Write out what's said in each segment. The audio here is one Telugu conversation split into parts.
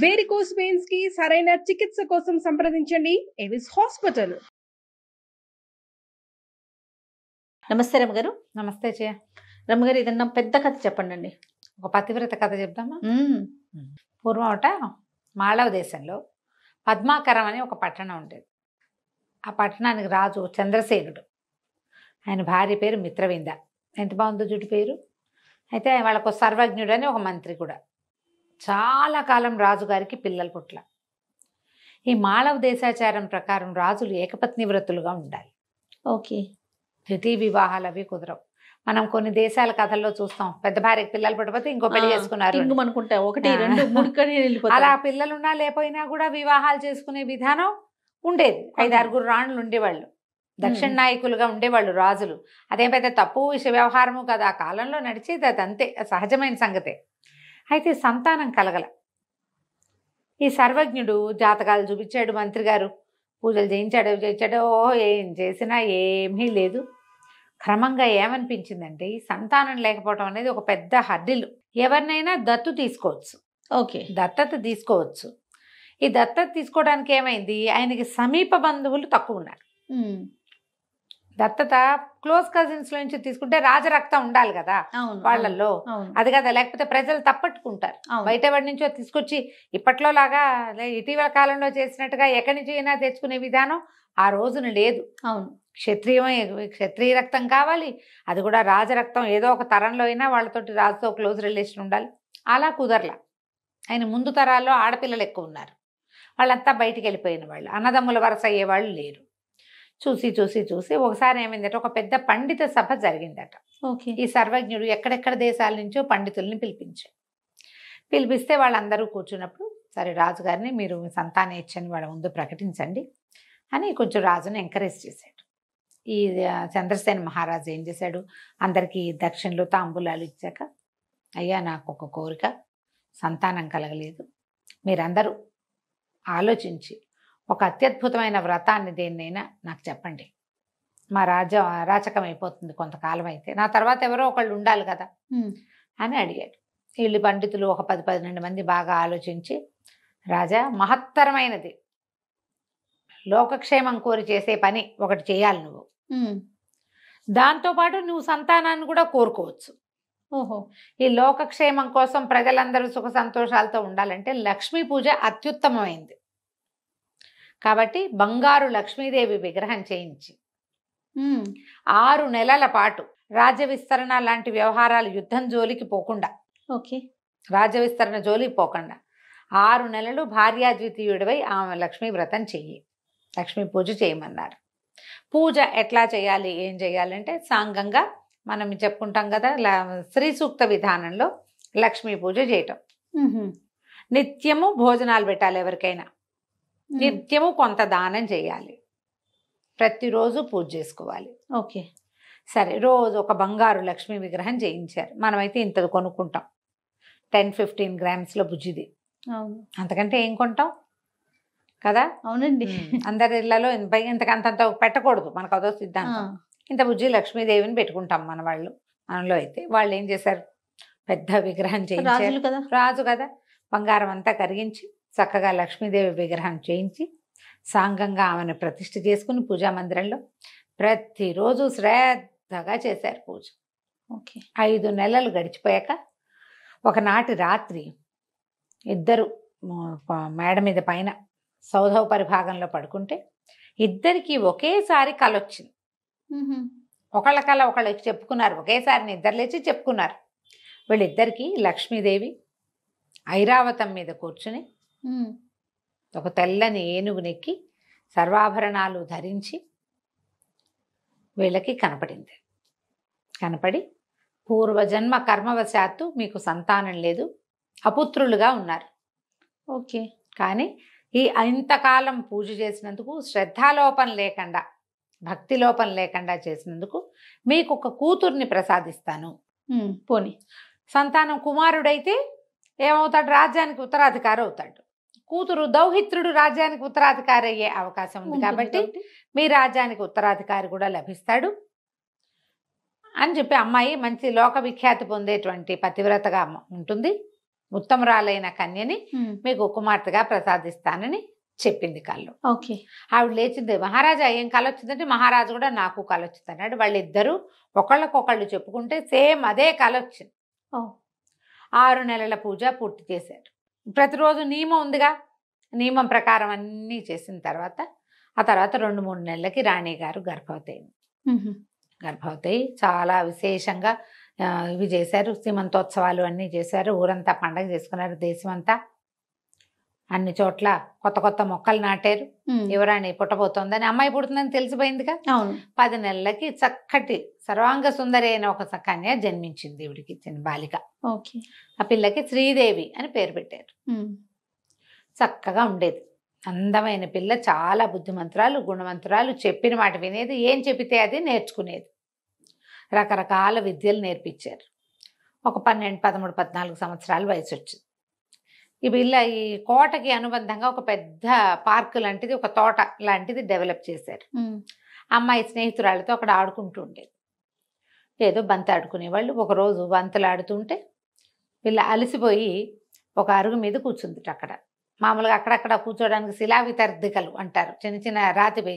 వేరికోస్ వెయిన్స్ కి సరైన చికిత్స కోసం సంప్రదించండి ఎవిస్ హాస్పిటల్. నమస్తే రమ్మగారు. నమస్తే చే. రమ్మగారు, ఏదన్నా పెద్ద కథ చెప్పండి. ఒక పతివ్రత కథ చెప్దామా? పూర్వం మాళవ దేశంలో పద్మాకరం అని ఒక పట్టణం ఉండేది. ఆ పట్టణానికి రాజు చంద్రసేనుడు. ఆయన భార్య పేరు మిత్రవింద. ఎంత బాగుందో జుట్టు పేరు. అయితే వాళ్ళకు సర్వజ్ఞుడు అని ఒక మంత్రి కూడా. చాలా కాలం రాజుగారికి పిల్లలు పుట్ల. ఈ మాళవ దేశాచారం ప్రకారం రాజులు ఏకపత్ని వ్రతులుగా ఉండాలి. ఓకే. ద్వితీయ వివాహాలు అవి కుదరవు. మనం కొన్ని దేశాల కథల్లో చూస్తాం, పెద్ద భార్యకి పిల్లలు పుట్టకపోతే ఇంకో పెళ్లి చేసుకున్నారు అనుకుంటా, 1, 2, 3 అలా పిల్లలున్నా లేకపోయినా కూడా వివాహాలు చేసుకునే విధానం ఉండేది. 5-6 రాణులు ఉండేవాళ్ళు, దక్షిణ నాయకులుగా ఉండేవాళ్ళు రాజులు. అదేం పెద్ద తప్పు వ్యవహారము కదా, ఆ కాలంలో నడిచేది అది, అంతే సహజమైన సంగతే. అయితే సంతానం కలగల. ఈ సర్వజ్ఞుడు జాతకాలు చూపించాడు, మంత్రి గారు పూజలు చేయించాడో ఏం చేసినా ఏమీ లేదు. క్రమంగా ఏమనిపించిందంటే, ఈ సంతానం లేకపోవడం అనేది ఒక పెద్ద హర్డిల్. ఎవరినైనా దత్తు తీసుకోవచ్చు. ఓకే, దత్తత తీసుకోవచ్చు. ఈ దత్తత తీసుకోవడానికి ఏమైంది, ఆయనకి సమీప బంధువులు తక్కువ ఉన్నారు. దత్తత క్లోజ్ కజిన్స్ లో నుంచి తీసుకుంటే రాజరక్తం ఉండాలి కదా వాళ్ళల్లో, అది కదా, లేకపోతే ప్రజలు తప్పట్టుకుంటారు. బయట వాడి నుంచో తీసుకొచ్చి ఇప్పట్లో లాగా ఇటీవల కాలంలో చేసినట్టుగా ఎక్కడి నుంచి అయినా తెచ్చుకునే విధానం ఆ రోజున లేదు. అవును, క్షత్రియ రక్తం కావాలి, అది కూడా రాజరక్తం. ఏదో ఒక తరంలో అయినా వాళ్ళతోటి రాజుతో క్లోజ్ రిలేషన్ ఉండాలి. అలా కుదరలా. ఆయన ముందు తరాల్లో ఆడపిల్లలు ఎక్కువ ఉన్నారు. వాళ్ళంతా బయటికి వెళ్ళిపోయిన వాళ్ళు, అన్నదమ్ముల వరస అయ్యేవాళ్ళు లేరు. చూసి చూసి చూసి ఒకసారి ఏమైందట, ఒక పెద్ద పండిత సభ జరిగిందట. ఓకే. ఈ సర్వజ్ఞుడు ఎక్కడెక్కడ దేశాల నుంచో పండితుల్ని పిలిపిస్తే వాళ్ళందరూ కూర్చున్నప్పుడు, సరే రాజుగారిని మీరు సంతానేచ్ఛని వాళ్ళ ముందు ప్రకటించండి అని కొంచెం రాజుని ఎంకరేజ్ చేశాడు. ఈ చంద్రసేన మహారాజు ఏం చేశాడు, అందరికీ దక్షిణలు తాంబూలాలు ఇచ్చాక, అయ్యా నాకు ఒక కోరిక, సంతానం కలగలేదు, మీరందరూ ఆలోచించి ఒక అత్యద్భుతమైన వ్రతాన్ని దేన్నైనా నాకు చెప్పండి. మా అరాచకం అయిపోతుంది కొంతకాలం, అయితే నా తర్వాత ఎవరో ఒకళ్ళు ఉండాలి కదా అని అడిగాడు. వీళ్ళు పండితులు ఒక 10-12 మంది బాగా ఆలోచించి, రాజా, మహత్తరమైనది, లోకక్షేమం కోరి చేసే పని ఒకటి చేయాలి నువ్వు. దాంతోపాటు నువ్వు సంతానాన్ని కూడా కోరుకోవచ్చు. ఓహో. ఈ లోకక్షేమం కోసం ప్రజలందరూ సుఖ సంతోషాలతో ఉండాలంటే లక్ష్మీ పూజ అత్యుత్తమమైంది. కాబట్టి బంగారు లక్ష్మీదేవి విగ్రహం చేయించి 6 నెలల పాటు రాజ్య విస్తరణ లాంటి వ్యవహారాలు, యుద్ధం జోలికి పోకుండా, ఓకే, రాజ్య విస్తరణ జోలికి పోకుండా 6 నెలలు భార్యాద్వితీయుడివై ఆమె లక్ష్మీ వ్రతం చెయ్యి, లక్ష్మీ పూజ చేయమన్నారు. పూజ ఎట్లా చేయాలి, ఏం చేయాలంటే సాంగంగా మనం చెప్పుకుంటాం కదా, శ్రీ సూక్త విధానంలో లక్ష్మీ పూజ చేయటం. నిత్యము భోజనాలు పెట్టాలి, ఎవరికైనా నిత్యము కొంత దానం చేయాలి, ప్రతిరోజు పూజ చేసుకోవాలి. ఓకే, సరే, రోజు ఒక బంగారు లక్ష్మీ విగ్రహం చేయించారు. మనమైతే ఇంతది కొనుక్కుంటాం, 10-15 గ్రామ్స్లో బుజ్జిది. అంతకంటే ఏం కొంటాం కదా. అవునండి, అందరి ఇళ్లలో ఇంతకంత పెట్టకూడదు, మనకు అదో సిద్ధాంతం. ఇంత బుజ్జి లక్ష్మీదేవిని పెట్టుకుంటాం మన వాళ్ళు. మనలో అయితే వాళ్ళు ఏం చేశారు, పెద్ద విగ్రహం చేయించారు. రాజు కదా, బంగారం అంతా కరిగించి చక్కగా లక్ష్మీదేవి విగ్రహం చేయించి సాంగంగా ఆమెను ప్రతిష్ఠ చేసుకుని పూజా మందిరంలో ప్రతిరోజు శ్రద్ధగా చేశారు పూజ. ఓకే. 5 నెలలు గడిచిపోయాక ఒకనాటి రాత్రి ఇద్దరు మేడ మీద పైన సౌధోపరి భాగంలో పడుకుంటే ఇద్దరికి ఒకేసారి కలొచ్చింది. ఒకళ్ళ కళ ఒకళ్ళకి చెప్పుకున్నారు, ఒకేసారి నిద్ర లేచి చెప్పుకున్నారు. వీళ్ళిద్దరికీ లక్ష్మీదేవి ఐరావతం మీద కూర్చుని ఒక తెల్లని ఏనుగునెక్కి సర్వాభరణాలు ధరించి వీళ్ళకి కనపడింది. కనపడి, పూర్వజన్మ కర్మవశాత్తు మీకు సంతానం లేదు, అపుత్రులుగా ఉన్నారు. ఓకే. కానీ ఈ ఇంతకాలం పూజ చేసినందుకు, శ్రద్ధాలోపం లేకుండా, భక్తి లోపం లేకుండా చేసినందుకు మీకు ఒక కూతుర్ని ప్రసాదిస్తాను. పోనీ సంతానం కుమారుడైతే ఏమవుతాడు, రాజ్యానికి ఉత్తరాధికారి అవుతాడు. కూతురు దౌహిత్రుడు రాజ్యానికి ఉత్తరాధికారి అయ్యే అవకాశం ఉంది. కాబట్టి మీ రాజ్యానికి ఉత్తరాధికారి కూడా లభిస్తాడు అని చెప్పి, అమ్మాయి మంచి లోక విఖ్యాతి పొందేటువంటి పతివ్రతగా ఉంటుంది, ఉత్తమరాలైన కన్యని ఉమ్, మీకు కుమార్తెగా ప్రసాదిస్తానని చెప్పింది కళ్ళు. ఓకే. ఆవిడ లేచింది, మహారాజా ఏం కళ వచ్చిందంటే, మహారాజు కూడా నాకు కళ వచ్చింది అన్నాడు. వాళ్ళిద్దరూ ఒకళ్ళకొకళ్ళు చెప్పుకుంటే సేమ్ అదే కళ వచ్చింది. ఓ 6 నెలల పూజ పూర్తి చేశారు. ప్రతిరోజు నియమం ఉందిగా, నియమం ప్రకారం అన్నీ చేసిన తర్వాత ఆ తర్వాత 2-3 నెలలకి రాణి గారు గర్భవతి అయింది. ఉహు, గర్భవతి అయి చాలా విశేషంగా ఇవి చేశారు, సీమంతోత్సవాలు అన్నీ చేశారు. ఊరంతా పండగ చేసుకున్నారు, దేశమంతా అన్ని చోట్ల కొత్త కొత్త మొక్కలు నాటారు. ఉమ్, యువరాణి పుట్టబోతోందని, అమ్మాయి పుడుతుందని తెలిసిపోయిందిగా. అవును. 10 నెలలకి చక్కటి సర్వాంగ సుందరి అయిన ఒక కన్య జన్మించింది దేవుడికి, చిన్న బాలిక. ఓకే. ఆ పిల్లకి శ్రీదేవి అని పేరు పెట్టారు. ఉమ్, చక్కగా ఉండేది, అందమైన పిల్ల, చాలా బుద్ధిమంతురాలు, గుణవంతురాలు, చెప్పిన మాట వినేది, ఏం చెప్పితే అది నేర్చుకునేది. రకరకాల విద్యలు నేర్పించారు. ఒక 12, 13, 14 సంవత్సరాల వయసు వచ్చింది. ఈ పిల్ల ఈ కోటకి అనుబంధంగా ఒక పెద్ద పార్కు లాంటిది, ఒక తోట లాంటిది డెవలప్ చేశారు. ఉమ్, అమ్మాయి స్నేహితురాళ్ళతో అక్కడ ఆడుకుంటూ ఉండేది. ఏదో బంతి ఆడుకునేవాళ్ళు. ఒకరోజు బంతులు ఆడుతుంటే పిల్ల అలసిపోయి ఒక అరుగు మీద కూర్చుంది. అక్కడ మామూలుగా అక్కడక్కడ కూర్చోడానికి శిలావితర్దికలు అంటారు, చిన్న చిన్న రాతి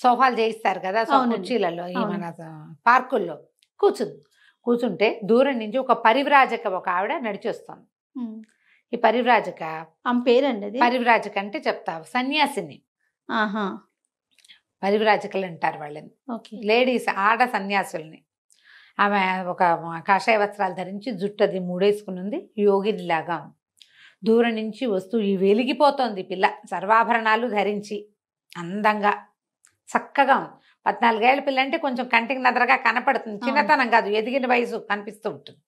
సోఫాలు చేయిస్తారు కదా అవునండి. కుర్చీలలో, ఈ అవును. మన పార్కుల్లో కూర్చుంది. కూర్చుంటే దూరం నుంచి ఒక పరివ్రాజక ఒక ఆవిడ నడిచి వస్తుంది. ఉమ్. ఈ పరివ్రాజక, ఆమె పేరండి అది? పరివ్రాజక అంటే చెప్తావు, సన్యాసిని. ఆహా, పరివ్రాజకులు అంటారు వాళ్ళని, ఓకే. లేడీస్, ఆడ సన్యాసుల్ని. ఆమె ఒక కాషాయ వస్త్రాలు ధరించి జుట్టు అది మూడేసుకుని ఉంది, యోగినిలాగా ఉంది. దూరం నుంచి వస్తూ ఈ వెలిగిపోతోంది పిల్ల, సర్వాభరణాలు ధరించి అందంగా చక్కగా ఉంది. 14 ఏళ్ల పిల్ల అంటే కొంచెం కంటికి నదరగా కనపడుతుంది, చిన్నతనం కాదు, ఎదిగిన వయసు కనిపిస్తూ ఉంటుంది.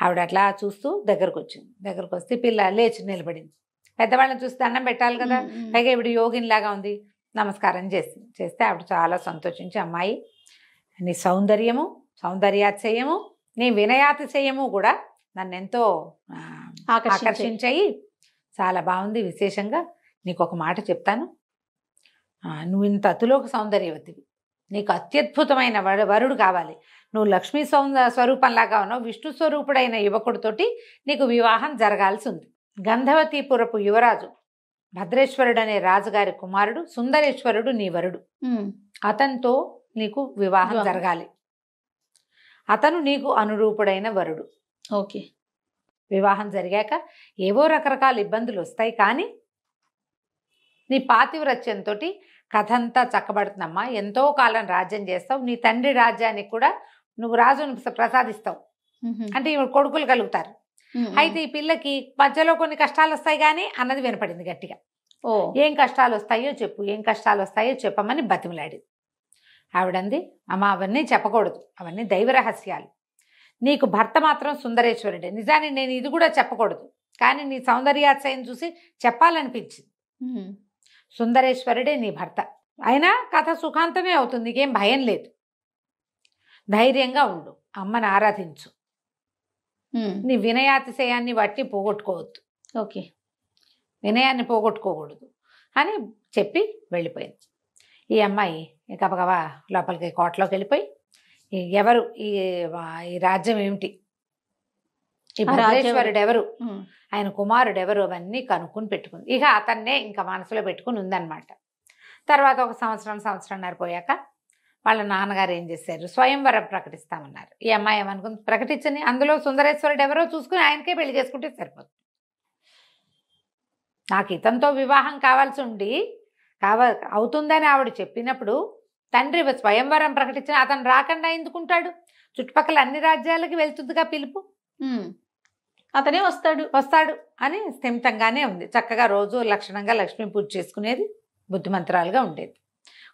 ఆవిడ అట్లా చూస్తూ దగ్గరకు వచ్చింది. దగ్గరకు వస్తే పిల్ల లేచి నిలబడింది. పెద్దవాళ్ళని చూసి దండం పెట్టాలి కదా, ఉమ్, ఉమ్. పైగా ఇవిడ యోగినిలాగా ఉంది. నమస్కారం చేస్తే ఆవిడ చాలా సంతోషించి, అమ్మాయి నీ సౌందర్యము, సౌందర్యాతిశయము, నీ వినయాతిశయము కూడా నన్ను ఎంతో ఆకర్షించాయి. చాలా బాగుంది. విశేషంగా నీకు ఒక మాట చెప్తాను, నువ్వు ఇంత అతిలోక సౌందర్యవతివి, నీకు అత్యద్భుతమైన వరుడు కావాలి. నువ్వు లక్ష్మీ స్వరూపంలాగా ఉన్నావు, విష్ణు స్వరూపుడైన యువకుడితోటి నీకు వివాహం జరగాల్సి ఉంది. గంధవతీపురపు యువరాజు భద్రేశ్వరుడు అనే రాజుగారి కుమారుడు సుందరేశ్వరుడు నీ వరుడు. ఉమ్, అతనితో నీకు వివాహం జరగాలి. అతను నీకు అనురూపుడైన వరుడు. ఓకే. వివాహం జరిగాక ఏవో రకరకాల ఇబ్బందులు వస్తాయి, కానీ నీ పాతివ్రత్యంతో కథ అంతా చక్కబడుతుందమ్మా. ఎంతో కాలం రాజ్యం చేస్తావు, నీ తండ్రి రాజ్యానికి కూడా నువ్వు రాజును ప్రసాదిస్తావు. ఉహు, అంటే ఇవి కొడుకులు కలుగుతారు. ఉమ్, ఉమ్. అయితే ఈ పిల్లకి మధ్యలో కొన్ని కష్టాలు వస్తాయి కానీ అన్నది వినపడింది గట్టిగా. ఓ ఏం కష్టాలు వస్తాయో చెప్పు, ఏం కష్టాలు వస్తాయో చెప్పమని బతిమలాడింది. ఆవిడంది, అమ్మ అవన్నీ చెప్పకూడదు, అవన్నీ దైవ రహస్యాలు. నీకు భర్త మాత్రం సుందరేశ్వరుడే. నిజాన్ని నేను ఇది కూడా చెప్పకూడదు, కానీ నీ సౌందర్యాతిశయం చూసి చెప్పాలనిపించింది. ఉమ్, సుందరేశ్వరుడే నీ భర్త. అయినా కథ సుఖాంతమే అవుతుంది, నీకేం భయం లేదు. ధైర్యంగా ఉండు, అమ్మని ఆరాధించు, ఉమ్. నీ వినయాతిశయాన్ని బట్టి పోగొట్టుకోవద్దు, ఓకే. వినయాన్ని పోగొట్టుకోకూడదు అని చెప్పి వెళ్ళిపోయింది. ఈ అమ్మాయి గబగబా లోపలికి కోటలోకి వెళ్ళిపోయి, ఎవరు ఈ రాజ్యం ఏమిటి, ఈ భద్రేశ్వరుడు ఎవరు, ఉమ్, ఆయన కుమారుడు ఎవరు, అవన్నీ కనుక్కుని పెట్టుకుంది. ఇక అతన్నే ఇంకా మనసులో పెట్టుకుని ఉందన్నమాట. తర్వాత ఒక సంవత్సరంన్నర పోయాక వాళ్ళ నాన్నగారు ఏం చేశారు, స్వయంవరం ప్రకటిస్తామన్నారు. ఈ అమ్మాయి ఏమనుకుంది, ప్రకటించని, అందులో సుందరేశ్వరుడు ఎవరో చూసుకుని ఆయనకే పెళ్లి చేసుకుంటే సరిపోతుంది. నాకు ఇతనితో వివాహం కావాల్సి ఉండి అవుతుందని ఆవిడ చెప్పినప్పుడు తండ్రి స్వయంవరం ప్రకటించిన అతను రాకుండా ఎందుకుంటాడు, చుట్టుపక్కల అన్ని రాజ్యాలకి వెళ్తుందిగా పిలుపు, ఉమ్. అతనే వస్తాడు అని స్థిమితంగానే ఉంది. చక్కగా రోజు లక్షణంగా లక్ష్మీ పూజ చేసుకునేది, బుద్ధిమంతురాలుగా ఉండేది.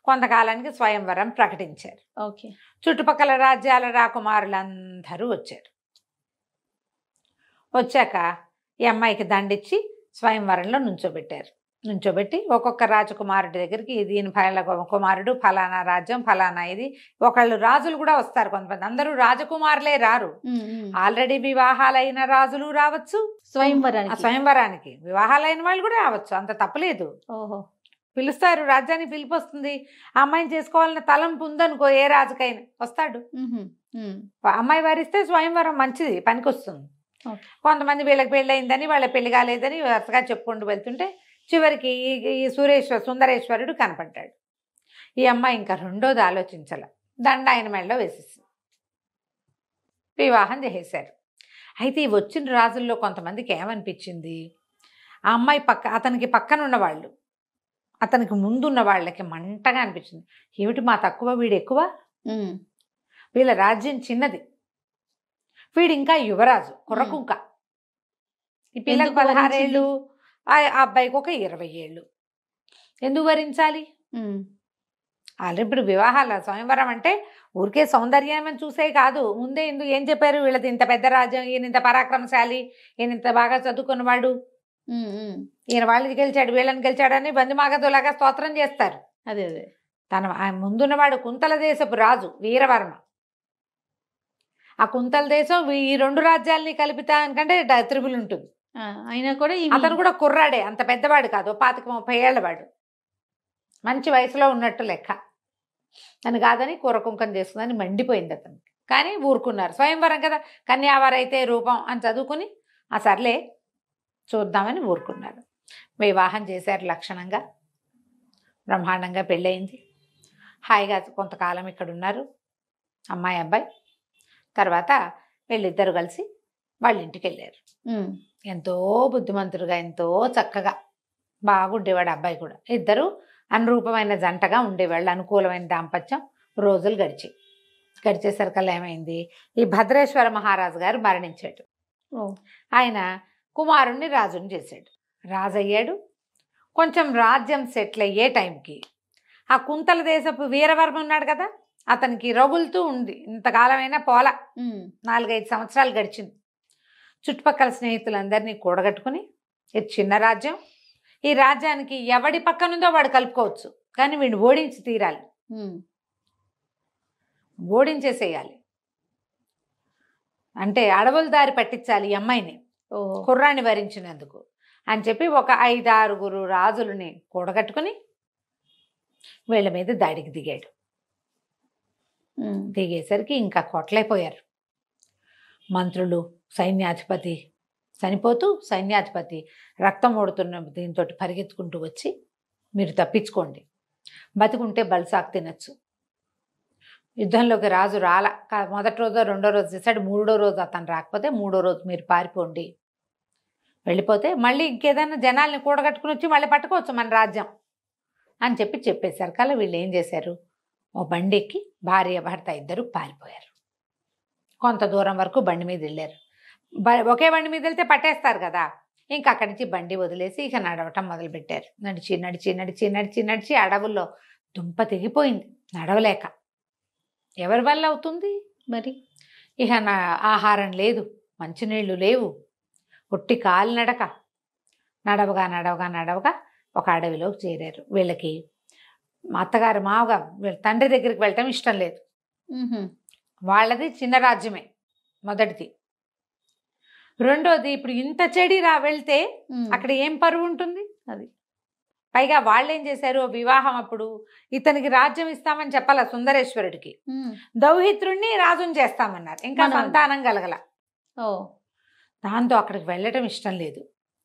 కొంతకాలానికి స్వయంవరం ప్రకటించారు. ఓకే. చుట్టుపక్కల రాజ్యాల రాకుమారులందరూ వచ్చారు. వచ్చాక ఈ అమ్మాయికి దండిచ్చి స్వయంవరంలో నుంచోబెట్టి ఒక్కొక్క రాజకుమారుడి దగ్గరికి, దీని కుమారుడు ఫలానా రాజ్యం ఫలానా ఇది, ఒకళ్ళు రాజులు కూడా వస్తారు కొంతమంది, అందరూ రాజకుమారులే రారు. ఉమ్, ఉమ్. ఆల్రెడీ వివాహాలైన రాజులు రావచ్చు, స్వయంవరానికి వివాహాలైన వాళ్ళు కూడా రావచ్చు, అంత తప్పలేదు. ఓహో. పిలుస్తారు, రాజ్యానికి పిలుపు వస్తుంది. ఆ అమ్మాయిని చేసుకోవాలన్న తలంపు ఉందనుకో, ఏ రాజుకైనా వస్తాడు. ఉహు, ఉమ్. అమ్మాయి వారిస్తే స్వయంవరం మంచిది, పనికొస్తుంది. ఓకే. కొంతమంది వీళ్ళకి పెళ్ళి అయిందని వాళ్ళ పెళ్లి కాలేదని వరుసగా చెప్పుకుంటూ వెళ్తుంటే చివరికి ఈ సుందరేశ్వరుడు కనపడ్డాడు. ఈ అమ్మాయి ఇంకా రెండోది ఆలోచించాల, దండ ఆయన మెడలో వేసేసింది, వివాహం చేసేశారు. అయితే ఈ వచ్చిన రాజుల్లో కొంతమందికి ఏమనిపించింది, ఆ అమ్మాయి అతనికి పక్కన ఉన్నవాళ్ళు, అతనికి ముందున్న వాళ్ళకి మంటగా అనిపించింది. ఏమిటి మా తక్కువ, వీడు ఎక్కువ, వీళ్ళ రాజ్యం చిన్నది, వీడు ఇంకా యువరాజు కుర్రకుంక, ఈ పిల్లకి 16 ఏళ్ళు, ఆ అబ్బాయికి ఒక 20 ఏళ్ళు, ఎందుకు భరించాలి? ఆల్రెడీ ఇప్పుడు వివాహాల స్వయంవరం అంటే ఊరికే సౌందర్యం అని చూసే కాదు, ముందే ఏం చెప్పారు, వీళ్ళది ఇంత పెద్ద రాజ్యం, ఈయన ఇంత పరాక్రమశాలి, ఈయన ఇంత బాగా చదువుకున్నవాడు, ఈయన వాళ్ళని గెలిచాడు వీళ్ళని గెలిచాడని బందిమాగదులాగా స్తోత్రం చేస్తారు. అదే తన ముందున్నవాడు కుంతల దేశపు రాజు వీరవర్మ. ఆ కుంతల దేశం ఈ 2 రాజ్యాలని కలిపితే ఎందుకంటే త్రిపుల్ ఉంటుంది. అయినా కూడా అతను కూడా కుర్రాడే, అంత పెద్దవాడు కాదు, 25-30 ఏళ్ళవాడు, మంచి వయసులో ఉన్నట్టు లెక్క. అని కాదని కూరకుంకం చేసుకుందని మండిపోయింది అతనికి. కానీ ఊరుకున్నారు, స్వయంవరం కదా, కన్యావారైతే రూపం అని చదువుకుని ఆ సర్లే చూద్దామని ఊరుకున్నారు. వివాహం చేశారు లక్షణంగా, బ్రహ్మాండంగా పెళ్ళయింది. హాయిగా కొంతకాలం ఇక్కడ ఉన్నారు అమ్మాయి అబ్బాయి. తర్వాత వీళ్ళిద్దరు కలిసి వాళ్ళ ఇంటికి వెళ్ళారు. ఎంతో బుద్ధిమంతుడుగా, ఎంతో చక్కగా బాగుండేవాడు అబ్బాయి కూడా. ఇద్దరు అనురూపమైన జంటగా ఉండేవాళ్ళు, అనుకూలమైన దాంపత్యం. రోజులు గడిచేసరికల్లా ఏమైంది, ఈ భద్రేశ్వర మహారాజు గారు మరణించాడు. ఆయన కుమారుణ్ణి రాజుని చేశాడు, రాజు అయ్యాడు. కొంచెం రాజ్యం సెటిల్ అయ్యే టైంకి ఆ కుంతల దేశపు వీరవర్మ ఉన్నాడు కదా, అతనికి రగులుతూ ఉంది, ఇంతకాలమైనా పోల, 4-5 సంవత్సరాలు గడిచింది. చుట్టుపక్కల స్నేహితులందరినీ కూడగట్టుకుని, ఇది చిన్న రాజ్యం, ఈ రాజ్యానికి ఎవడి పక్కనుందో వాడు కలుపుకోవచ్చు, కానీ వీడిని ఓడించి తీరాలి, ఓడించేసేయాలి, అంటే అడవుల దారి పట్టించాలి ఈ అమ్మాయిని, కుర్రాన్ని వరించినందుకు అని చెప్పి ఒక 5-6 రాజులని కూడగట్టుకుని వీళ్ళ మీద దాడికి దిగాడు. దిగేసరికి ఇంకా కొట్లైపోయారు మంత్రులు. సైన్యాధిపతి చనిపోతూ సైన్యాధిపతి రక్తం ఓడుతున్న దీంతో పరిగెత్తుకుంటూ వచ్చి, మీరు తప్పించుకోండి, బతికుంటే బల్సాకు తినచ్చు. యుద్ధంలోకి రాజు మొదటి రోజో 2వ రోజు చేశాడు, 3వ రోజు అతను రాకపోతే 3వ రోజు మీరు పారిపోండి, వెళ్ళిపోతే మళ్ళీ ఇంకేదైనా జనాల్ని కూడగట్టుకుని వచ్చి మళ్ళీ పట్టుకోవచ్చు మన రాజ్యం అని చెప్పేశారు. కల్లా వీళ్ళు ఏం చేశారు, ఓ బండి ఎక్కి భార్య భర్త ఇద్దరు పారిపోయారు. కొంత దూరం వరకు బండి మీద వెళ్ళారు. ఒకే బండి మీద వెళ్తే పట్టేస్తారు కదా, ఇంకా అక్కడి నుంచి బండి వదిలేసి ఇక నడవటం మొదలుపెట్టారు. నడిచి నడిచి నడిచి నడిచి నడిచి అడవుల్లో దుంప తెగిపోయింది, నడవలేక. ఎవరి వల్ల అవుతుంది మరి? ఇక ఆహారం లేదు, మంచినీళ్ళు లేవు, ఒట్టి కాలు నడవగా నడవగా నడవగా ఒక అడవిలోకి చేరారు. వీళ్ళకి అత్తగారు మావగా వీళ్ళ తండ్రి దగ్గరికి వెళ్ళటం ఇష్టం లేదు. వాళ్ళది చిన్న రాజ్యమే మొదటిది. రెండోది, ఇప్పుడు ఇంత చెడి వెళ్తే అక్కడ ఏం పరువు ఉంటుంది? అది పైగా వాళ్ళు ఏం చేశారు, వివాహం అప్పుడు ఇతనికి రాజ్యం ఇస్తామని చెప్పాల సుందరేశ్వరుడికి, దౌహిత్రుణ్ణి రాజుని చేస్తామన్నారు, ఇంకా సంతానం కలగల. దాంతో అక్కడికి వెళ్ళటం ఇష్టం లేదు.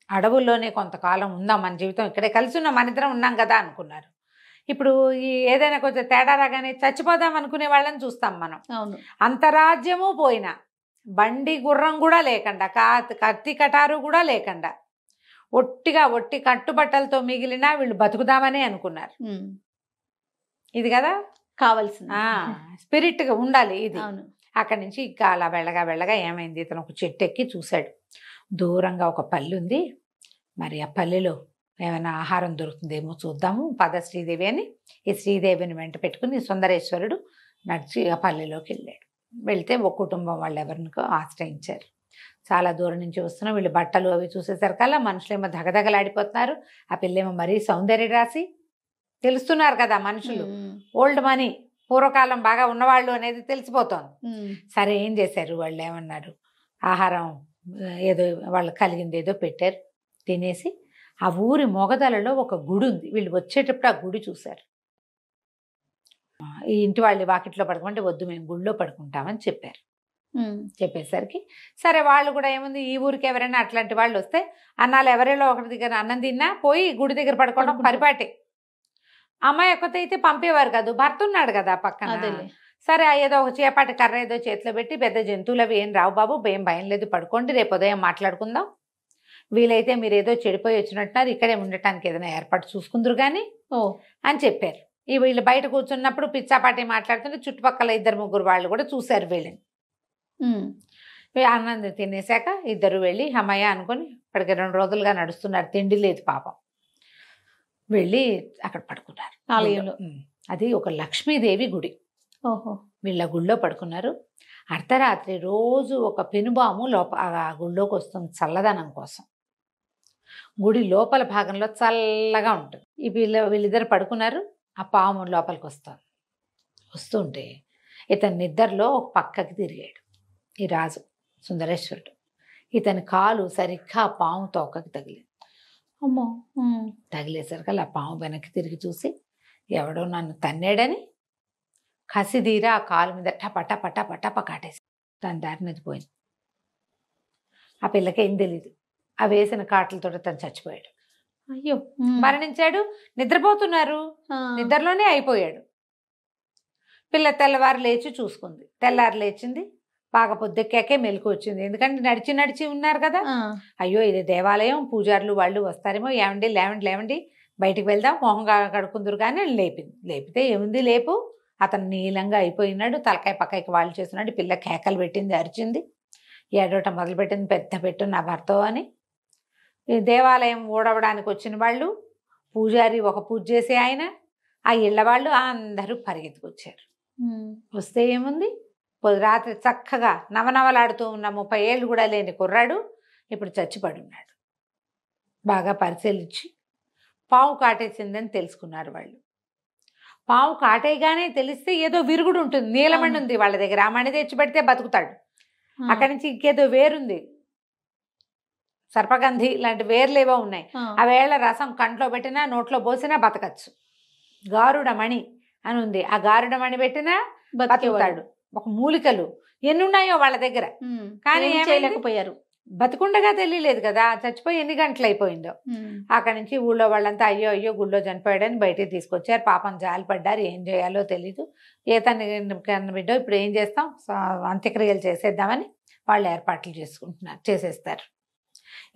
అడవుల్లోనే కొంతకాలం ఉందాం, మన జీవితం ఇక్కడే కలిసి ఉన్నాం, మన ఇద్దరం ఉన్నాం కదా అనుకున్నారు. ఇప్పుడు ఈ ఏదైనా కొంచెం తేడా రాగానే చచ్చిపోదాం అనుకునే వాళ్ళని చూస్తాం మనం. అంతరాజ్యము పోయినా, బండి గుర్రం కూడా లేకుండా, కత్తి కటారు కూడా లేకుండా, ఒట్టి కట్టుబట్టలతో మిగిలిన వీళ్ళు బతుకుదామని అనుకున్నారు. ఇది కదా కావాల్సింది, స్పిరిట్గా ఉండాలి ఇది. అక్కడి నుంచి ఇంకా అలా వెళ్ళగా ఏమైంది, ఇతను ఒక చెట్టు ఎక్కి చూశాడు, దూరంగా ఒక పల్లి ఉంది, మరి ఆ పల్లెలో ఏమైనా ఆహారం దొరుకుతుందేమో చూద్దాము, పద శ్రీదేవి అని ఈ శ్రీదేవిని వెంట పెట్టుకుని సుందరేశ్వరుడు నడిచి ఆ పల్లెలోకి వెళ్ళాడు. వెళ్తే ఒక కుటుంబం వాళ్ళు ఎవరినికో ఆశ్రయించారు. చాలా దూరం నుంచి వస్తున్నా, వీళ్ళు బట్టలు అవి చూసేసరికల్లా మనుషులేమో దగదగలాడిపోతున్నారు, ఆ పిల్లేమో మరీ సౌందర్య రాసి తెలుస్తున్నారు కదా మనుషులు, ఓల్డ్ మనీ, పూర్వకాలం బాగా ఉన్నవాళ్ళు అనేది తెలిసిపోతోంది. సరే ఏం చేశారు, వాళ్ళు ఏమన్నారు, ఆహారం ఏదో వాళ్ళకి కలిగింది ఏదో పెట్టారు, తినేసి ఆ ఊరి మొగదలలో ఒక గుడి ఉంది. వీళ్ళు వచ్చేటప్పుడు ఆ గుడి చూశారు. ఈ ఇంటి వాళ్ళు వాకిట్లో పడుకుంటే వద్దు, మేము గుడిలో పడుకుంటామని చెప్పారు. చెప్పేసరికి సరే వాళ్ళు కూడా ఏముంది, ఈ ఊరికి ఎవరైనా అట్లాంటి వాళ్ళు వస్తే అన్నాళ్ళు ఎవరిలో ఒకరి దగ్గర అన్నం తిన్నా పోయి గుడి దగ్గర పడుకోవడం పరిపాటే. అమ్మాయి ఒక్కతే అయితే పంపేవారు కాదు, భర్త ఉన్నాడు కదా పక్కన. అదేలే. సరే ఏదో ఒక చేపాటి కర్ర ఏదో చేతిలో పెట్టి, పెద్ద జంతువులు అవి ఏం రావు బాబు, ఏం భయం లేదు, పడుకోండి, రేపు ఉదయం మాట్లాడుకుందాం, వీలైతే మీరు ఏదో చెడిపోయి వచ్చినట్టున్నారు, ఇక్కడే ఉండటానికి ఏదైనా ఏర్పాటు చూసుకుందరు కానీ అని చెప్పారు. ఈ వీళ్ళు బయట కూర్చున్నప్పుడు పిచ్చాపాటి మాట్లాడుతుంటే చుట్టుపక్కల 2-3 వాళ్ళు కూడా చూశారు వీళ్ళని. అన్నం తినేసాక ఇద్దరు వెళ్ళి అమ్మయ్య అనుకొని ఇప్పటికి 2 రోజులుగా నడుస్తున్నారు, తిండి లేదు పాపం. వెళ్ళి అక్కడ పడుకున్నారు ఆలయంలో. అది ఒక లక్ష్మీదేవి గుడి. ఓహో. వీళ్ళ గుళ్ళో పడుకున్నారు. అర్ధరాత్రి రోజు ఒక పెనుబాము ఆ గుళ్ళోకి వస్తుంది చల్లదనం కోసం. గుడి లోపల భాగంలో చల్లగా ఉంటుంది. వీళ్ళిద్దరు పడుకున్నారు. ఆ పాము లోపలికి వస్తుంటే ఇతని నిద్రలో ఒక పక్కకి తిరిగాడు ఈ రాజు సుందరేశ్వరుడు. ఇతని కాలు సరిగ్గా ఆ పాము తోకకి తగిలింది. అమ్మో. తగిలేసరికి ఆ పాము వెనక్కి తిరిగి చూసి ఎవడో నన్ను తన్నాడని కసిదీరా ఆ కాలు మీద టప కాటేసి తన దారిని పోయింది. ఆ పిల్లకి ఏం తెలీదు. ఆ వేసిన కాటలతో తను చచ్చిపోయాడు. అయ్యో. మరణించాడు. నిద్రపోతున్నారు, నిద్రలోనే అయిపోయాడు. పిల్ల తెల్లవారు లేచి చూసుకుంది. తెల్లారు లేచింది, బాగా పొద్దుక్కాకే మెలకు వచ్చింది. ఎందుకంటే నడిచి ఉన్నారు కదా. అయ్యో ఇది దేవాలయం, పూజారులు వాళ్ళు వస్తారేమో, లేవండి బయటికి వెళ్దాం, మొహం కడుకుందరు కానీ లేపితే ఏముంది, లేపు. అతను నీలంగా అయిపోయినాడు, తలకాయ పక్కకి వాళ్ళు చేస్తున్నాడు. పిల్ల కేకలు పెట్టింది, అరిచింది, ఏడవటం మొదలుపెట్టింది, పెద్ద పెట్టు నా భర్త అని. ఈ దేవాలయం ఊడవడానికి వచ్చిన వాళ్ళు, పూజారి ఒక పూజ చేసే ఆయన, ఆ ఇళ్ళ వాళ్ళు అందరూ పరిగెత్తుకొచ్చారు. వస్తే ఏముంది, రాత్రి చక్కగా నవనవలాడుతూ ఉన్న 30 ఏళ్ళు కూడా లేని కుర్రాడు ఇప్పుడు చచ్చిపడి ఉన్నాడు. బాగా పరిశీలించి పాము కాటేసిందని తెలుసుకున్నారు వాళ్ళు. పాము కాటేయగానే తెలిస్తే ఏదో విరుగుడు ఉంటుంది, నీలమణి ఉంది వాళ్ళ దగ్గర, ఆ మణి తెచ్చి పెడితే బతుకుతాడు. అక్కడి నుంచి ఇంకేదో వేరుంది, సర్పగంధి లాంటి వేర్లేవో ఉన్నాయి. ఆ వేళ రసం కంట్లో పెట్టినా నోట్లో పోసినా బతకచ్చు. గారుడమణి అని ఉంది, ఆ గారుడమణి పెట్టినా బతుకుతాడు. ఒక మూలికలు ఎన్ని ఉన్నాయో వాళ్ళ దగ్గర, కానీ చేయలేకపోయారు. బతుకుండగా తెలియలేదు కదా, చచ్చిపోయి ఎన్ని గంటలు అయిపోయిందో. అక్కడి నుంచి ఊళ్ళో వాళ్ళంతా అయ్యో గుళ్ళో చనిపోయాడని బయటికి తీసుకొచ్చారు. పాపం జాలి పడ్డారు, ఏం చేయాలో తెలీదు. ఏ తన బిడ్డో ఇప్పుడు ఏం చేస్తాం, అంత్యక్రియలు చేసేద్దామని వాళ్ళు ఏర్పాట్లు చేసేస్తారు.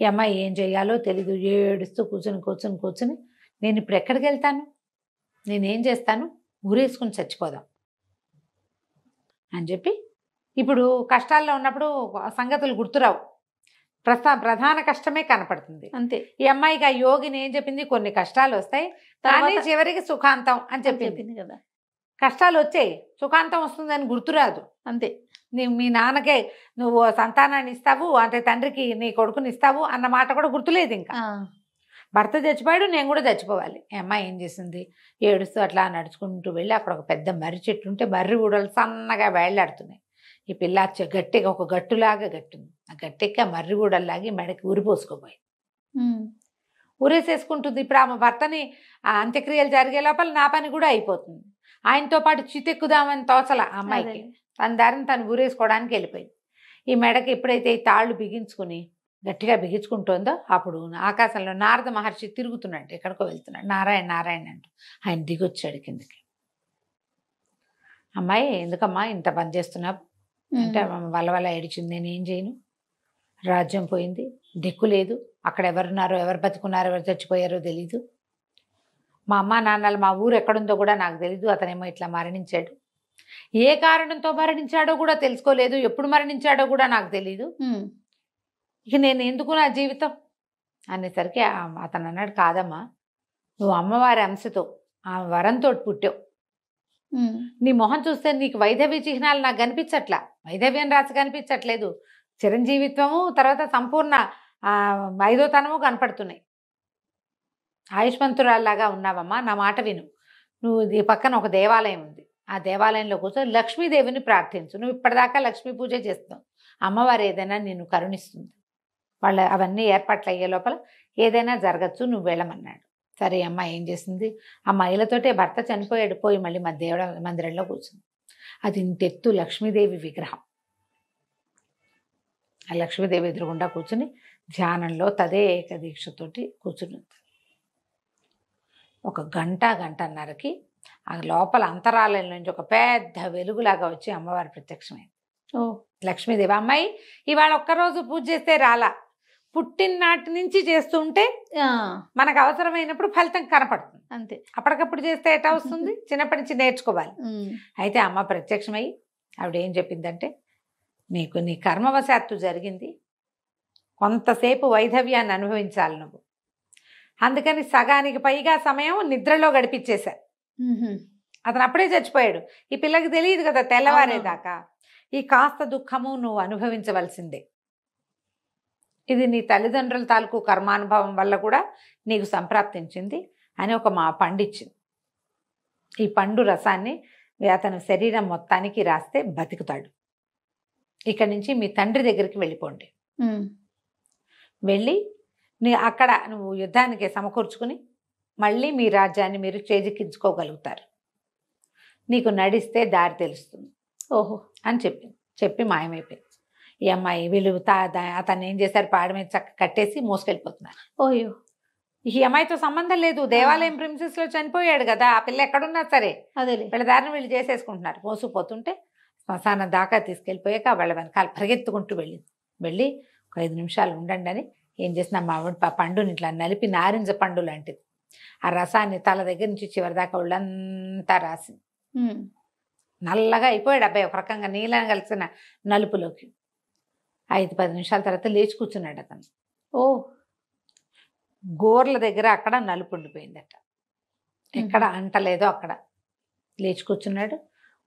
ఈ అమ్మాయి ఏం చేయాలో తెలీదు, ఏడుస్తూ కూర్చుని నేను ఇప్పుడు ఎక్కడికి వెళ్తాను, నేనేం చేస్తాను, ఊరేసుకుని చచ్చిపోదాం అని చెప్పి. ఇప్పుడు కష్టాల్లో ఉన్నప్పుడు సంగతులు గుర్తురావు, ప్రధాన కష్టమే కనపడుతుంది అంతే. ఈ అమ్మాయికి ఆ యోగిని ఏం చెప్పింది, కొన్ని కష్టాలు వస్తాయి కానీ చివరికి సుఖాంతం అని చెప్పింది కదా. కష్టాలు వచ్చాయి, సుఖాంతం వస్తుందని గుర్తురాదు అంతే. మీ నాన్నకే నువ్వు సంతానాన్ని ఇస్తావు అంటే తండ్రికి నీ కొడుకుని ఇస్తావు అన్న మాట కూడా గుర్తులేదు. ఇంకా భర్త చచ్చిపోయాడు, నేను కూడా చచ్చిపోవాలి. ఈ అమ్మాయి ఏం చేసింది, ఏడుస్తూ అట్లా నడుచుకుంటూ వెళ్ళి అక్కడ ఒక పెద్ద మర్రి చెట్టు ఉంటే మర్రి ఊడలు సన్నగా వేళ్లాడుతున్నాయి. ఈ పిల్ల గట్టిగా ఒక గట్టులాగా గట్టుంది, ఆ గట్టెక్కి ఆ మర్రి ఊడల్లాగి మెడకి ఊరిపోసుకోపోయింది. ఊరేసేసుకుంటుంది. ఇప్పుడు ఆమె భర్తని ఆ అంత్యక్రియలు జరిగే లోపల నా పని కూడా అయిపోతుంది. ఆయనతో పాటు చితెక్కుదామని తోచల అమ్మాయికి, తన దారిని తను ఊరేసుకోవడానికి వెళ్ళిపోయింది. ఈ మెడకి ఎప్పుడైతే ఈ తాళ్ళు బిగించుకుని గట్టిగా బిగించుకుంటుందో అప్పుడు ఆకాశంలో నారద మహర్షి తిరుగుతున్నాడు, ఎక్కడికో వెళ్తున్నాడు, నారాయణ అంటూ. ఆయన దిగొచ్చాడు కిందకి. అమ్మాయి ఎందుకమ్మా ఇంత పని చేస్తున్నావు అంటే, వల్ల ఏడిచింది, నేనేం చేయను, రాజ్యం పోయింది, దిక్కు లేదు, అక్కడ ఎవరున్నారో, ఎవరు బతుకున్నారో, ఎవరు చచ్చిపోయారో తెలీదు, మా అమ్మ నాన్నలు, మా ఊరు ఎక్కడుందో కూడా నాకు తెలీదు, అతనేమో ఇట్లా మరణించాడు, ఏ కారణంతో మరణించాడో కూడా తెలుసుకోలేదు, ఎప్పుడు మరణించాడో కూడా నాకు తెలీదు, ఇక నేను ఎందుకు నా జీవితం అనేసరికి అతను అన్నాడు, కాదమ్మా నువ్వు అమ్మవారి అంశతో ఆ వరంతో పుట్టావు, నీ మొహం చూస్తే నీకు వైధవ్య చిహ్నాలు నాకు కనిపించట్లా, వైధవ్యం రాసి కనిపించట్లేదు, చిరంజీవిత్వము తర్వాత సంపూర్ణ 5వ తనము కనపడుతున్నాయి, ఆయుష్మంతురాల్లాగా ఉన్నావమ్మా, నా మాట విను, నువ్వు ఈ పక్కన ఒక దేవాలయం ఉంది, ఆ దేవాలయంలో కూర్చొని లక్ష్మీదేవిని ప్రార్థించు, నువ్వు ఇప్పటిదాకా లక్ష్మీ పూజ చేస్తావు, అమ్మవారు ఏదైనా నిన్ను కరుణిస్తుంది, వాళ్ళ అవన్నీ ఏర్పాట్లు అయ్యే లోపల ఏదైనా జరగచ్చు, నువ్వు వెళ్ళమన్నాడు. సరే అమ్మ ఏం చేసింది, ఆ మహిళతోటే భర్త చనిపోయాడు, పోయి మళ్ళీ మా దేవుడ మందిరంలో కూర్చుంది. అది ఇంతెత్తు లక్ష్మీదేవి విగ్రహం, ఆ లక్ష్మీదేవి ఎదురుగుండా కూర్చుని ధ్యానంలో తదేక దీక్షతోటి కూర్చుని ఉంది. ఒక గంటన్నరకి ఆ లోపల అంతరాలయం నుంచి ఒక పెద్ద వెలుగులాగా వచ్చి అమ్మవారు ప్రత్యక్షమైంది. ఓ లక్ష్మీదేవి, అమ్మాయి ఇవాళ ఒక్కరోజు పూజ చేస్తే రాలా, పుట్టిననాటి నుంచి చేస్తూ ఉంటే మనకు అవసరమైనప్పుడు ఫలితం కనపడుతుంది. అంతే. అప్పటికప్పుడు చేస్తే ఎట్లా వస్తుంది? చిన్నప్పటి నుంచి నేర్చుకోవాలి. అయితే అమ్మ ప్రత్యక్షమై ఆవిడ ఏం చెప్పిందంటే, నీకు నీ కర్మవశాత్తు జరిగింది, కొంతసేపు వైధవ్యాన్ని అనుభవించాలి నువ్వు, అందుకని సగానికి పైగా సమయం నిద్రలో గడిపించేశా. అతను అప్పుడే చచ్చిపోయాడు, ఈ పిల్లకి తెలియదు కదా తెల్లవారేదాకా. ఈ కాస్త దుఃఖము నువ్వు అనుభవించవలసిందే. ఇది నీ తల్లిదండ్రుల తాలూకు కర్మానుభవం వల్ల కూడా నీకు సంప్రాప్తించింది అని ఒక మా పండు ఇచ్చింది. ఈ పండు రసాన్ని అతని శరీరం మొత్తానికి రాస్తే బతుకుతాడు. ఇక్కడి నుంచి మీ తండ్రి దగ్గరికి వెళ్ళిపోండి. వెళ్ళి అక్కడ నువ్వు యుద్ధానికి సమకూర్చుకుని మళ్ళీ మీ రాజ్యాన్ని మీరు చేజిక్కించుకోగలుగుతారు. నీకు నడిస్తే దారి తెలుస్తుంది ఓహో అని చెప్పి మాయమైపోయింది. ఈ అమ్మాయి వీళ్ళు అతన్ని ఏం చేశారు, పాడ మీద చక్క కట్టేసి మోసుకెళ్ళిపోతున్నారు. ఓయో, ఈ అమ్మాయితో సంబంధం లేదు, దేవాలయం ప్రిన్సెస్ లో చనిపోయాడు కదా, ఆ పిల్ల ఎక్కడున్నా సరే అదేలే వీళ్ళ దారిని వీళ్ళు చేసేసుకుంటున్నారు. మోసుకుపోతుంటే శ్మశానం దాకా తీసుకెళ్ళిపోయాక వాళ్ళ వెనకాల పరిగెత్తుకుంటూ వెళ్ళి ఒక 5 నిమిషాలు ఉండండి అని ఏం చేసిన మా పండుని ఇట్లా నలిపి నారింజ పండు లాంటిది ఆ రసాన్ని తల దగ్గర నుంచి చివరి దాకా ఒళ్ళంతా రాసి నల్లగా అయిపోయాడు అబ్బాయి, ఒక రకంగా నీళ్ళని కలిసిన నలుపులోకి. 5-10 నిమిషాల తర్వాత లేచి కూర్చున్నాడు అతను. ఓ, గోర్ల దగ్గర అక్కడ నలుపు ఉండిపోయిందట, ఎక్కడ అంటలేదో అక్కడ. లేచి కూర్చున్నాడు.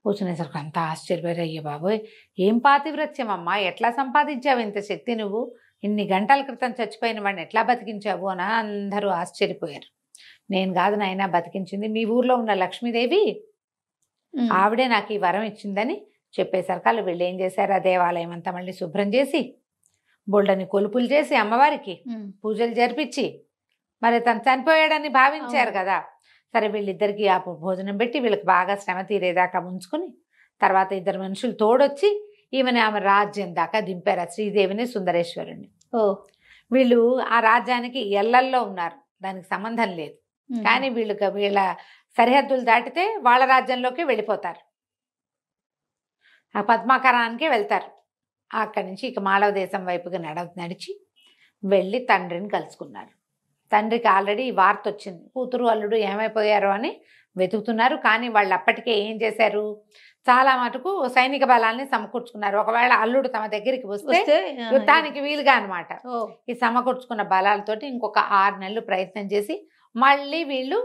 కూర్చునేసరికి అంతా ఆశ్చర్యపోయారు. అయ్యో బాబోయ్, ఏం పాతివ్రత్యం అమ్మా, ఎట్లా సంపాదించావు ఇంత శక్తి నువ్వు, ఇన్ని గంటల క్రితం చచ్చిపోయిన వాడిని ఎట్లా బతికించావు అని అందరూ ఆశ్చర్యపోయారు. నేను కాదు నాయనా బతికించింది, మీ ఊర్లో ఉన్న లక్ష్మీదేవి, ఆవిడే నాకు ఈ వరం ఇచ్చిందని చెప్పేసరికి వాళ్ళు వీళ్ళు ఏం చేశారు, ఆ దేవాలయం అంతా మళ్ళీ శుభ్రం చేసి బోల్డని కొలుపులు చేసి అమ్మవారికి పూజలు జరిపించి, మరి తను చనిపోయాడని భావించారు కదా, సరే వీళ్ళిద్దరికి ఆ భోజనం పెట్టి వీళ్ళకి బాగా శ్రమ తీరేదాకా ఉంచుకుని తర్వాత 2 మనుషులు తోడొచ్చి ఆమె రాజ్యం దాకా దింపారు, శ్రీదేవిని సుందరేశ్వరుణ్ణి. ఓ, వీళ్ళు ఆ రాజ్యానికి ఎల్లల్లో ఉన్నారు, దానికి సంబంధం లేదు. కానీ వీళ్ళ సరిహద్దులు దాటితే వాళ్ళ రాజ్యంలోకి వెళ్ళిపోతారు, ఆ పద్మాకరానికి వెళ్తారు. అక్కడి నుంచి ఇక మాళవ దేశం వైపుగా నడిచి వెళ్ళి తండ్రిని కలుసుకున్నారు. తండ్రికి ఆల్రెడీ వార్త వచ్చింది, కూతురు అల్లుడు ఏమైపోయారో అని వెతుకుతున్నారు. కానీ వాళ్ళు అప్పటికే ఏం చేశారు, చాలా మటుకు సైనిక బలాల్ని సమకూర్చుకున్నారు. ఒకవేళ అల్లుడు తమ దగ్గరికి వస్తే యుద్ధానికి వీలుగా అనమాట. ఈ సమకూర్చుకున్న బలాలతోటి ఇంకొక 6 నెలలు ప్రయత్నం చేసి మళ్ళీ వీళ్ళు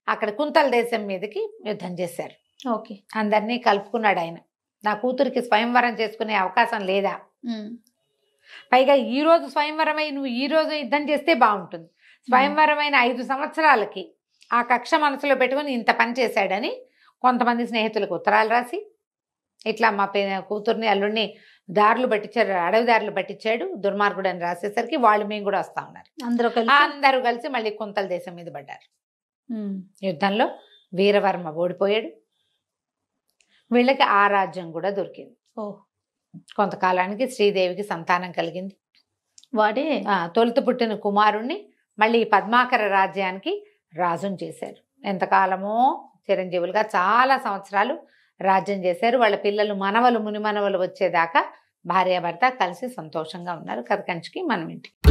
అక్కడ కుంతల దేశం మీదకి యుద్ధం చేశారు. ఓకే, అందరినీ కలుపుకున్నాడు ఆయన. నా కూతురికి స్వయంవరం చేసుకునే అవకాశం లేదా, పైగా ఈ రోజు స్వయంవరమై నువ్వు ఈ రోజు యుద్ధం చేస్తే బాగుంటుంది, స్వయంవరమైన 5 సంవత్సరాలకి ఆ కక్ష మనసులో పెట్టుకుని ఇంత పని చేశాడని కొంతమంది స్నేహితులకు ఉత్తరాలు రాసి ఇట్లా మా కూతుర్ని అల్లుడిని దారులు పట్టించాడు, అడవి దారులు పట్టించాడు దుర్మార్గుడు అని రాసేసరికి వాళ్ళు మేము కూడా వస్తా ఉన్నారు. అందరూ కలిసి మళ్ళీ కుంతల దేశం మీద పడ్డారు. యుద్ధంలో వీరవర్మ ఓడిపోయాడు, వీళ్ళకి ఆ రాజ్యం కూడా దొరికింది. కొంతకాలానికి శ్రీదేవికి సంతానం కలిగింది. వాడే తొలుత పుట్టిన కుమారుణ్ణి మళ్ళీ పద్మాకర రాజ్యానికి రాజుని చేశారు. ఎంతకాలమో చిరంజీవులుగా చాలా సంవత్సరాలు రాజ్యం చేశారు. వాళ్ళ పిల్లలు మనవలు మునిమనవలు వచ్చేదాకా భార్యాభర్త కలిసి సంతోషంగా ఉన్నారు. కథ కంచికి మనం ఇంటికి.